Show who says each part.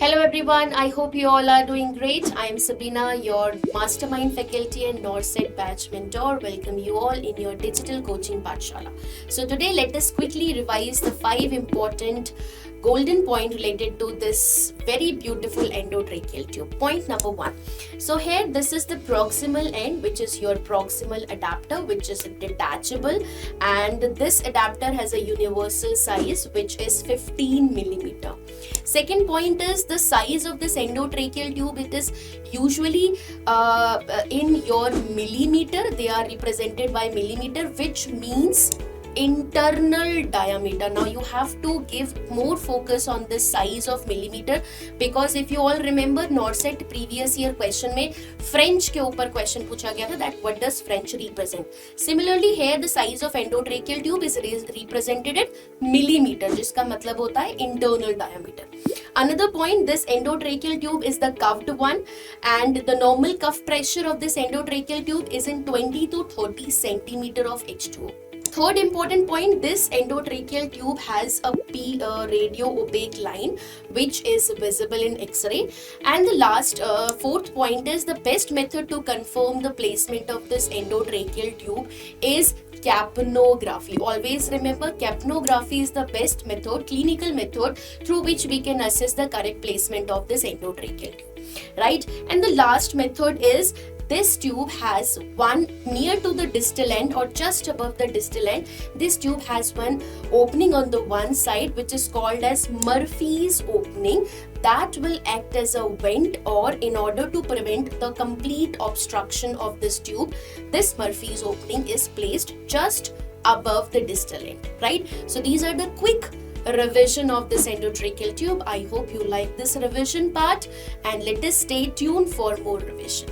Speaker 1: Hello everyone, I hope you all are doing great. I am Sabina, your mastermind faculty and NORCET batch mentor. Welcome you all in your digital coaching Pathshala. So today let us quickly revise the 5 important golden point related to this very beautiful endotracheal tube. Point number 1. So here this is the proximal end, which is your proximal adapter, which is detachable, and this adapter has a universal size which is 15 millimeter. Second point is the size of this endotracheal tube. It is usually in your millimeter. They are represented by millimeter, which means internal diameter. Now you have to give more focus on the size of millimeter, because if you all remember NORCET previous year question में French के ऊपर question पूछा गया था, that what does French represent. Similarly here the size of endotracheal tube is represented in millimeter, जिसका मतलब होता है internal diameter. Another point, this endotracheal tube is the cuffed one, and the normal cuff pressure of this endotracheal tube is in 20 to 30 centimeter of H2O. Third important point, this endotracheal tube has a radio opaque line which is visible in X-ray. And the last fourth point is the best method to confirm the placement of this endotracheal tube is capnography. Always remember, capnography is the best method, clinical method through which we can assess the correct placement of this endotracheal tube, right? And the last method is this tube has one near to the distal end or just above the distal end. This tube has one opening on the one side which is called as Murphy's opening, that will act as a vent, or in order to prevent the complete obstruction of this tube, this Murphy's opening is placed just above the distal end, right? So these are the quick revision of this endotracheal tube. I hope you like this revision part, and let us stay tuned for more revision.